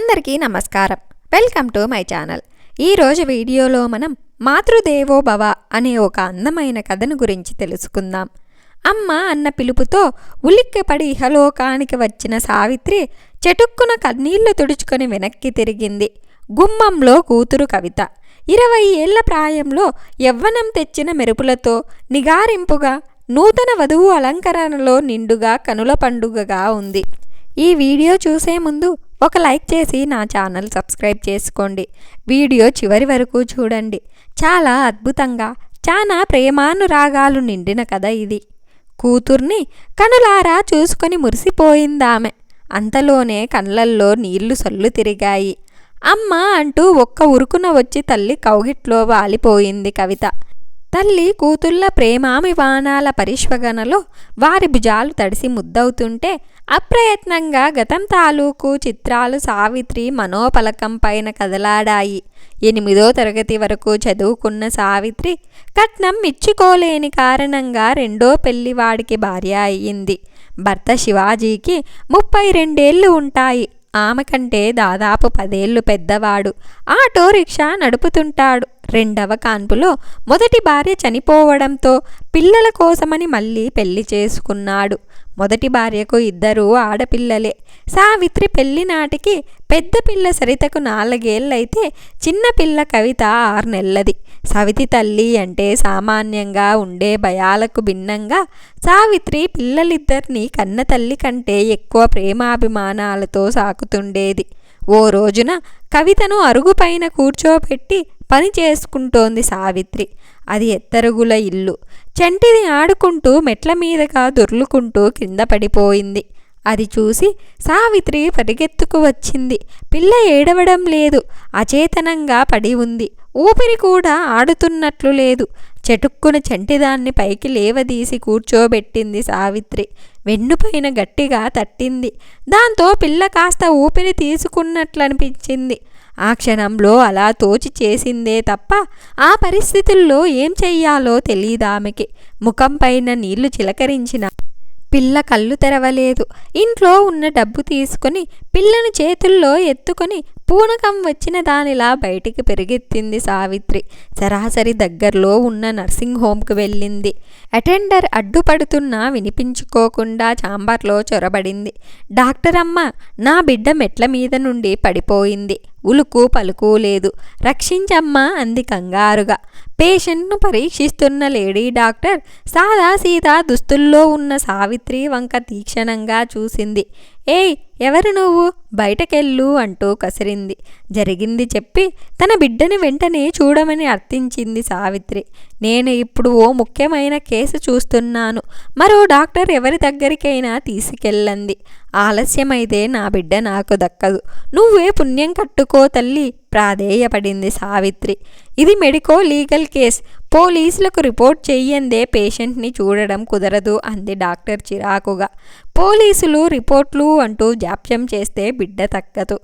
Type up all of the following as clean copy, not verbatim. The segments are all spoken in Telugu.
అందరికీ నమస్కారం. Welcome to my channel. ఈరోజు వీడియోలో మనం మాతృదేవో భవ అనే ఒక అందమైన కథను గురించి తెలుసుకుందాం. అమ్మ అన్న పిలుపుతో ఉలిక్కిపడి ఇహలోకానికి వచ్చిన సావిత్రి చెటుక్కున కన్నీళ్లు తుడుచుకొని వెనక్కి తిరిగింది. గుమ్మంలో కూతురు కవిత 20 ఏళ్ల ప్రాయంలో యవ్వనం తెచ్చిన మెరుపులతో నిగారింపుగా నూతన వధువు అలంకరణలో నిండుగా కనుల పండుగగా ఉంది. ఈ వీడియో చూసే ముందు ఒక లైక్ చేసి నా ఛానల్ సబ్స్క్రైబ్ చేసుకోండి. వీడియో చివరి వరకు చూడండి. చాలా అద్భుతంగా, చాలా ప్రేమానురాగాలు నిండిన కథ ఇది. కూతుర్ని కనులారా చూసుకొని మురిసిపోయిందామె. అంతలోనే కళ్ళల్లో నీళ్లు సొల్లు తిరిగాయి. అమ్మ అంటూ ఒక్క ఉరుకున వచ్చి తల్లి కౌగిట్లో వాలిపోయింది కవిత. తల్లి కూతుళ్ళ ప్రేమామివానాల పరిష్వగనలో వారి భుజాలు తడిసి ముద్దవుతుంటే అప్రయత్నంగా గతం తాలూకు చిత్రాలు సావిత్రి మనోపలకం పైన కదలాడాయి. 8వ తరగతి వరకు చదువుకున్న సావిత్రి కట్నం ఇచ్చుకోలేని కారణంగా రెండో పెళ్లి వాడికి భార్య అయ్యింది. భర్త శివాజీకి 32 ఏళ్లు ఉంటాయి. ఆమె కంటే దాదాపు 10 ఏళ్లు పెద్దవాడు. ఆటో రిక్షా నడుపుతుంటాడు. రెండవ కాన్పులో మొదటి భార్య చనిపోవడంతో పిల్లల కోసమని మళ్ళీ పెళ్లి చేసుకున్నాడు. మొదటి భార్యకు 2 ఆడపిల్లలే. సావిత్రి పెళ్లి నాటికి పెద్ద పిల్ల సరితకు 4 ఏళ్లైతే చిన్న పిల్ల కవిత 6 నెలలది. సవితి తల్లి అంటే సామాన్యంగా ఉండే భయాలకు భిన్నంగా సావిత్రి పిల్లలిద్దరినీ కన్న తల్లి కంటే ఎక్కువ ప్రేమాభిమానాలతో సాకుతుండేది. ఓ రోజున కవితను అరుగుపైన కూర్చోపెట్టి పని చేసుకుంటోంది సావిత్రి. అది ఎత్తరుగుల ఇల్లు. చంటిది ఆడుకుంటూ మెట్ల మీదగా దొర్లుకుంటూ కింద పడిపోయింది. అది చూసి సావిత్రి పరిగెత్తుకు వచ్చింది. పిల్ల ఏడవడం లేదు, అచేతనంగా పడి ఉంది. ఊపిరి కూడా ఆడుతున్నట్లు లేదు. చెటుక్కున చంటిదాన్ని పైకి లేవదీసి కూర్చోబెట్టింది సావిత్రి. వెన్నుపైన గట్టిగా తట్టింది. దాంతో పిల్ల కాస్త ఊపిరి తీసుకున్నట్లనిపించింది. ఆ క్షణంలో అలా తోచి చేసిందే తప్ప ఆ పరిస్థితుల్లో ఏం చెయ్యాలో తెలియదామెకి. ముఖం పైన నీళ్లు చిలకరించిన పిల్ల కళ్ళు తెరవలేదు. ఇంట్లో ఉన్న డబ్బు తీసుకొని పిల్లను చేతుల్లో ఎత్తుకొని పూనకం వచ్చిన దానిలా బయటికి పెరిగెత్తింది సావిత్రి. సరాసరి దగ్గరలో ఉన్న నర్సింగ్ హోమ్కి వెళ్ళింది. అటెండర్ అడ్డుపడుతున్నా వినిపించుకోకుండా ఛాంబర్లో చొరబడింది. డాక్టర్ అమ్మ, నా బిడ్డ మెట్ల మీద నుండి పడిపోయింది. ఉలుకు పలుకు లేదు. రక్షించమ్మా అంది కంగారుగా. పేషెంట్ను పరీక్షిస్తున్న లేడీ డాక్టర్ సాదాసీదా దుస్తుల్లో ఉన్న సావిత్రి వంక తీక్షణంగా చూసింది. ఏయ్, ఎవరు నువ్వు? బయటకెళ్ళు అంటూ కసిరింది. జరిగింది చెప్పి తన బిడ్డని వెంటనే చూడమని అర్థించింది సావిత్రి. నేను ఇప్పుడు ఓ ముఖ్యమైన కేసు చూస్తున్నాను. మరో డాక్టర్ ఎవరి దగ్గరికైనా తీసుకెళ్ళంది. ఆలస్యమైతే నా బిడ్డ నాకు దక్కదు. నువ్వే పుణ్యం కట్టుకో తల్లి ప్రాధేయపడింది సావిత్రి. ఇది మెడికో లీగల్ కేస్. పోలీసులకు రిపోర్ట్ చెయ్యందే పేషెంట్ని చూడడం కుదరదు అంది డాక్టర్ చిరాకుగా. పోలీసులు రిపోర్ట్లు అంటూ జాప్యం చేస్తే బిడ్డ తక్కదు.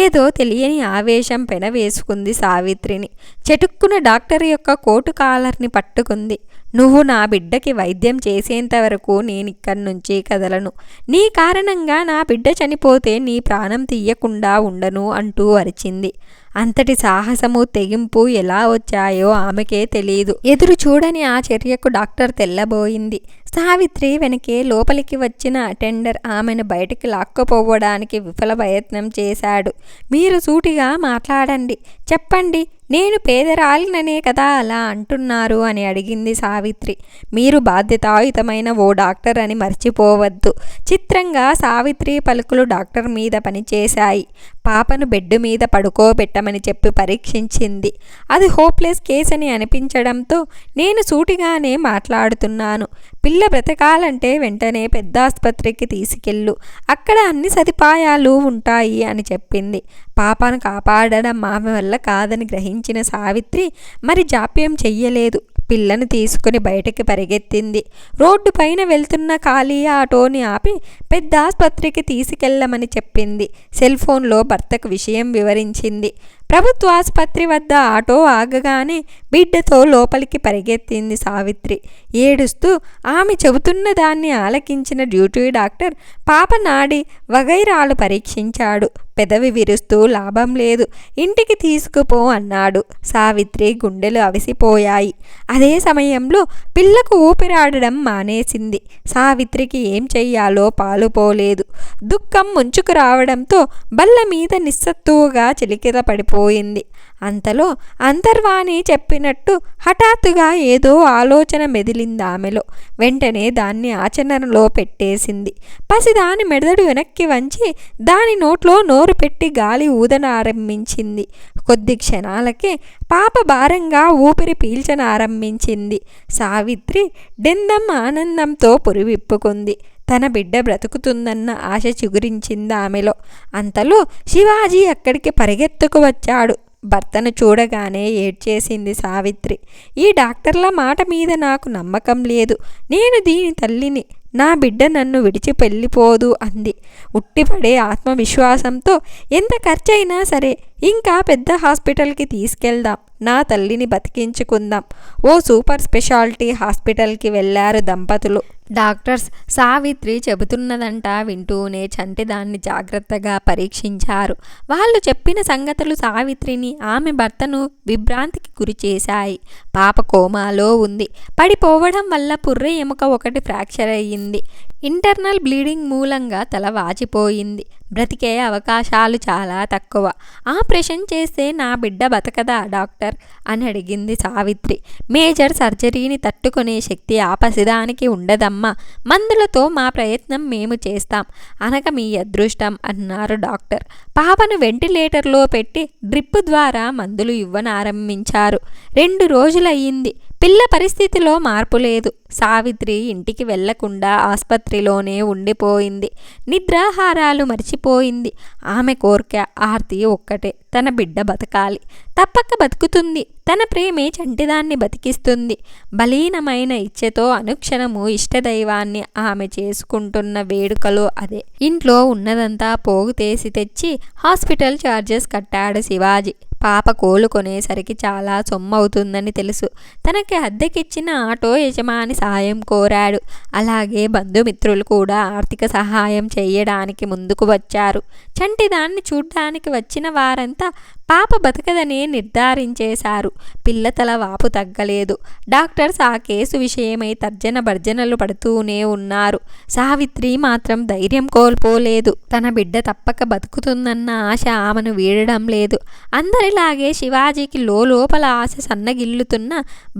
ఏదో తెలియని ఆవేశం పెనవేసుకుంది సావిత్రిని. చెటుక్కున డాక్టర్ యొక్క కోటు కాలర్ని పట్టుకుంది. నువ్వు నా బిడ్డకి వైద్యం చేసేంత వరకు నేనిక్కడి నుంచి కదలను. నీ కారణంగా నా బిడ్డ చనిపోతే నీ ప్రాణం తీయకుండా ఉండను అంటూ అరిచింది. అంతటి సాహసము తెగింపు ఎలా వచ్చాయో ఆమెకే తెలియదు. ఎదురు చూడని ఆ చర్యకు డాక్టర్ తెల్లబోయింది. సావిత్రి వెనకే లోపలికి వచ్చిన అటెండర్ ఆమెను బయటికి లాక్కపోవడానికి విఫల ప్రయత్నం చేశాడు. మీరు సూటిగా మాట్లాడండి, చెప్పండి, నేను పేదరాలిననే కదా అలా అంటున్నారు అని అడిగింది సావిత్రి. మీరు బాధ్యతాయుతమైన ఓ డాక్టర్ అని మర్చిపోవద్దు. చిత్రంగా సావిత్రి పలుకులు డాక్టర్ మీద పనిచేశాయి. పాపను బెడ్ మీద పడుకోబెట్టమని చెప్పి పరీక్షించింది. అది హోప్లెస్ కేస్ అని అనిపించడంతో నేను సూటిగానే మాట్లాడుతున్నాను. పిల్ల బ్రతకాలంటే వెంటనే పెద్ద ఆసుపత్రికి తీసుకెళ్ళు, అక్కడ అన్ని సదుపాయాలు ఉంటాయి అని చెప్పింది. పాపను కాపాడడం ఆమె వల్ల కాదని గ్రహించిన సావిత్రి మరి జాప్యం చెయ్యలేదు. పిల్లను తీసుకుని బయటకి పరిగెత్తింది. రోడ్డు పైన వెళ్తున్న ఖాళీ ఆటోని ఆపి పెద్ద ఆసుపత్రికి తీసుకెళ్లమని చెప్పింది. సెల్ ఫోన్లో భర్తకు విషయం వివరించింది. ప్రభుత్వ ఆసుపత్రి వద్ద ఆటో ఆగగానే బిడ్డతో లోపలికి పరిగెత్తింది సావిత్రి. ఏడుస్తూ ఆమె చెబుతున్న దాన్ని ఆలకించిన డ్యూటీ డాక్టర్ పాప నాడి వగైరాలు పరీక్షించాడు. పెదవి విరుస్తూ లాభం లేదు, ఇంటికి తీసుకుపో అన్నాడు. సావిత్రి గుండెలు అవిసిపోయాయి. అదే సమయంలో పిల్లకు ఊపిరాడడం మానేసింది. సావిత్రికి ఏం చెయ్యాలో పాలుపోలేదు. దుఃఖం ముంచుకు రావడంతో బల్ల మీద నిస్సత్తువుగా చిలికిత పడిపోయింది. అంతలో అంతర్వాణి చెప్పినట్టు హఠాత్తుగా ఏదో ఆలోచన మెదిలింది ఆమెలో. వెంటనే దాన్ని ఆచరణలో పెట్టేసింది. పసిదాని మెదడు వెనక్కి వంచి దాని నోట్లో నోరు పెట్టి గాలి ఊదనారంభించింది. కొద్ది క్షణాలకే పాప భారంగా ఊపిరి పీల్చనారంభించింది. సావిత్రి డెందం ఆనందంతో పురివిప్పుకుంది. తన బిడ్డ బ్రతుకుతుందన్న ఆశ చిగురించింది ఆమెలో. అంతలో శివాజీ అక్కడికి పరిగెత్తుకు వచ్చాడు. భర్తను చూడగానే ఏడ్చేసింది సావిత్రి. ఈ డాక్టర్ల మాట మీద నాకు నమ్మకం లేదు. నేను దీని తల్లిని. నా బిడ్డ నన్ను విడిచి వెళ్ళిపోదు అంది. ఉట్టిపడే ఆత్మవిశ్వాసంతో ఎంత ఖర్చైనా సరే ఇంకా పెద్ద హాస్పిటల్కి తీసుకెళ్దాం, నా తల్లిని బతికించుకుందాం. ఓ సూపర్ స్పెషాలిటీ హాస్పిటల్కి వెళ్ళారు దంపతులు. డాక్టర్స్ సావిత్రి చెబుతున్నదంటా వింటూనే చంటిదాన్ని జాగ్రత్తగా పరీక్షించారు. వాళ్ళు చెప్పిన సంగతులు సావిత్రిని, ఆమె భర్తను విభ్రాంతికి గురి చేశాయి. పాప కోమాలో ఉంది. పడిపోవడం వల్ల పుర్రె ఎముక ఒకటి ఫ్రాక్చర్ అయ్యింది. ఇంటర్నల్ బ్లీడింగ్ మూలంగా తల వాచిపోయింది. బ్రతికే అవకాశాలు చాలా తక్కువ. ఆపరేషన్ చేస్తే నా బిడ్డ బతకదా డాక్టర్ అని అడిగింది సావిత్రి. మేజర్ సర్జరీని తట్టుకునే శక్తి ఆ పసిదానికి ఉండదమ్మా. మందులతో మా ప్రయత్నం మేము చేస్తాం అనక మీ అదృష్టం అన్నారు డాక్టర్. పాపను వెంటిలేటర్లో పెట్టి డ్రిప్ ద్వారా మందులు ఇవ్వనారంభించారు. 2 రోజులయ్యింది. పిల్ల పరిస్థితిలో మార్పు లేదు. సావిత్రి ఇంటికి వెళ్లకుండా ఆసుపత్రిలోనే ఉండిపోయింది. నిద్రాహారాలు మర్చిపోయింది. ఆమె కోరిక ఆర్తి ఒక్కటే, తన బిడ్డ బతకాలి. తప్పక బతుకుతుంది. తన ప్రేమే చంటిదాన్ని బతికిస్తుంది. బలీనమైన ఇచ్ఛతో అనుక్షణము ఇష్టదైవాన్ని ఆమె చేసుకుంటున్న వేడుకలో అదే. ఇంట్లో ఉన్నదంతా పోగు తీసి తెచ్చి హాస్పిటల్ ఛార్జెస్ కట్టాడు శివాజీ. పాప కోలుకొనేసరికి చాలా సొమ్మవుతుందని తెలుసు. తనకి అద్దెకిచ్చిన ఆటో యజమాని సాయం కోరాడు. అలాగే బంధుమిత్రులు కూడా ఆర్థిక సహాయం చేయడానికి ముందుకు వచ్చారు. చంటిదాన్ని చూడ్డానికి వచ్చిన వారంతా పాప బతకదనే నిర్ధారించేశారు. పిల్ల తల వాపు తగ్గలేదు. డాక్టర్స్ ఆ కేసు విషయమై తర్జన భర్జనలు పడుతూనే ఉన్నారు. సావిత్రి మాత్రం ధైర్యం కోల్పోలేదు. తన బిడ్డ తప్పక బతుకుతుందన్న ఆశ ఆమెను వీడడం లేదు. అందరిలాగే శివాజీకి లోపల ఆశ సన్నగిల్లుతున్న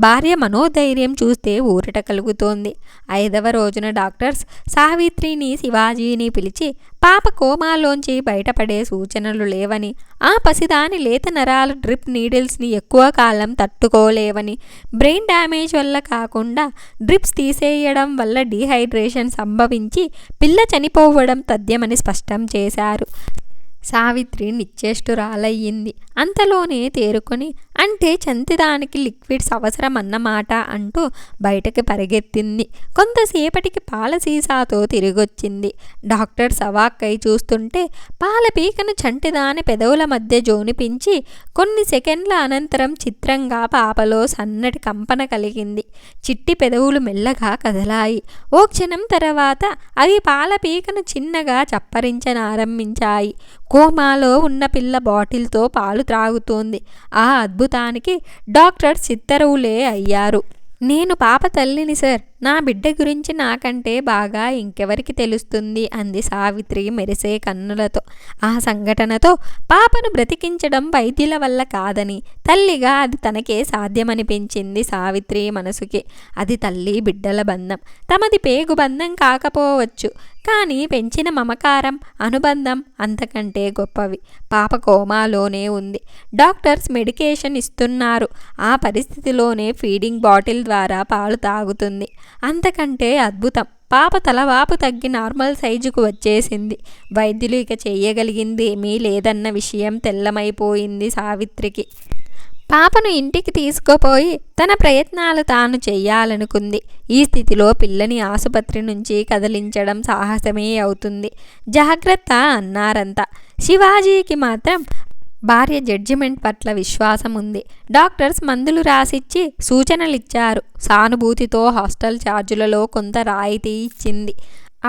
భార్య మనోధైర్యం చూస్తే ఊరట కలుగుతోంది. 5వ రోజున డాక్టర్స్ సావిత్రిని శివాజీని పిలిచి పాప కోమాలోంచి బయటపడే సూచనలు లేవని, ఆ పసిదాని లేత నరాలు డ్రిప్ నీడిల్స్ని ఎక్కువ కాలం తట్టుకోలేవని, బ్రెయిన్ డ్యామేజ్ వల్ల కాకుండా డ్రిప్స్ తీసేయడం వల్ల డీహైడ్రేషన్ సంభవించి పిల్ల చనిపోవడం తథ్యమని స్పష్టం చేశారు. సావిత్రి నిశ్చేష్టురాలయ్యింది. అంతలోనే తేరుకొని, అంటే చంటిదానికి లిక్విడ్స్ అవసరమన్నమాట అంటూ బయటకు పరిగెత్తింది. కొంతసేపటికి పాల సీసాతో తిరిగొచ్చింది. డాక్టర్ సవాక్కై చూస్తుంటే పాల పీకను చంటిదాని పెదవుల మధ్య జోనిపించి కొన్ని సెకండ్ల అనంతరం చిత్రంగా పాపలో సన్నటి కంపన కలిగింది. చిట్టి పెదవులు మెల్లగా కదలాయి. ఓ క్షణం తర్వాత అవి పాల పీకను చిన్నగా చప్పరించనారంభించాయి. కోమాలో ఉన్న పిల్ల బాటిల్తో పాలు త్రాగుతోంది. ఆ అద్భుతానికి డాక్టర్ చిత్తరువులే అయ్యారు. నేను పాప తల్లిని సార్. నా బిడ్డ గురించి నాకంటే బాగా ఇంకెవరికి తెలుస్తుంది అంది సావిత్రి మెరిసే కన్నులతో. ఆ సంఘటనతో పాపను బ్రతికించడం వైద్యుల వల్ల కాదని, తల్లిగా అది తనకే సాధ్యమనిపించింది సావిత్రి మనసుకి. అది తల్లి బిడ్డల బంధం. తమది పేగు బంధం కాకపోవచ్చు, కానీ పెంచిన మమకారం, అనుబంధం అంతకంటే గొప్పవి. పాప కోమాలోనే ఉంది. డాక్టర్స్ మెడికేషన్ ఇస్తున్నారు. ఆ పరిస్థితిలోనే ఫీడింగ్ బాటిల్ ద్వారా పాలు తాగుతుంది. అంతకంటే అద్భుతం. పాప తలవాపు తగ్గి నార్మల్ సైజుకు వచ్చేసింది. వైద్యులు ఇక చేయగలిగింది ఏమీ లేదన్న విషయం తెల్లమైపోయింది సావిత్రికి. పాపను ఇంటికి తీసుకుపోయి తన ప్రయత్నాలు తాను చెయ్యాలనుకుంది. ఈ స్థితిలో పిల్లని ఆసుపత్రి నుంచి కదిలించడం సాహసమే అవుతుంది. జాగ్రత్త అన్నారంతా. శివాజీకి మాత్రం భార్య జడ్జిమెంట్ పట్ల విశ్వాసం ఉంది. డాక్టర్స్ మందులు రాసిచ్చి సూచనలిచ్చారు. సానుభూతితో హాస్టల్ ఛార్జులలో కొంత రాయితీ ఇచ్చింది.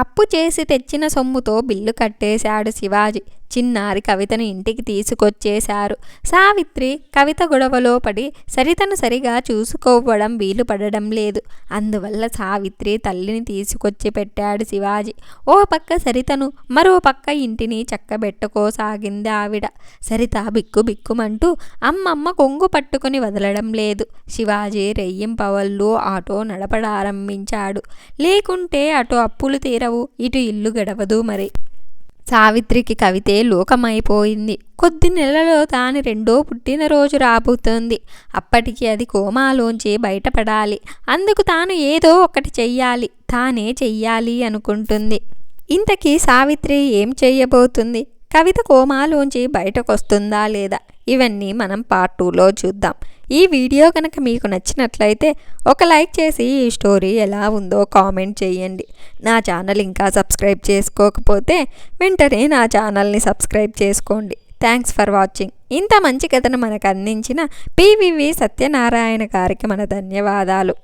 అప్పు చేసి తెచ్చిన సొమ్ముతో బిల్లు కట్టేశాడు శివాజీ. చిన్నారి కవితను ఇంటికి తీసుకొచ్చేశారు. సావిత్రి కవిత గొడవలో పడి సరితను సరిగా చూసుకోవడం వీలు పడడం లేదు. అందువల్ల సావిత్రి తల్లిని తీసుకొచ్చి పెట్టాడు శివాజీ. ఓ పక్క సరితను, మరో పక్క ఇంటిని చక్కబెట్టుకోసాగింది ఆవిడ. సరిత బిక్కు బిక్కుమంటూ అమ్మమ్మ కొంగు పట్టుకుని వదలడం లేదు. శివాజీ రెయ్యింపవళ్ళు ఆటో నడపడారంభించాడు. లేకుంటే అటు అప్పులు తీరవు, ఇటు ఇల్లు గడవదు మరి. సావిత్రికి కవితే లోకమైపోయింది. కొద్ది నెలలో దాని 2వ పుట్టినరోజు రాబోతోంది. అప్పటికి అది కోమాలోంచి బయటపడాలి. అందుకు తాను ఏదో ఒకటి చెయ్యాలి, తానే చెయ్యాలి అనుకుంటుంది. ఇంతకీ సావిత్రి ఏం చెయ్యబోతుంది? కవిత కోమాలోంచి బయటకొస్తుందా లేదా? ఇవన్నీ మనం పార్ట్ 2లో చూద్దాం. ఈ వీడియో కనుక మీకు నచ్చినట్లయితే ఒక లైక్ చేసి ఈ స్టోరీ ఎలా ఉందో కామెంట్ చేయండి. నా ఛానల్ ఇంకా సబ్స్క్రైబ్ చేసుకోకపోతే వెంటనే నా ఛానల్ని సబ్స్క్రైబ్ చేసుకోండి. Thanks for watching. ఇంత మంచి కథను మనకు అందించిన పివివి సత్యనారాయణ గారికి మన ధన్యవాదాలు.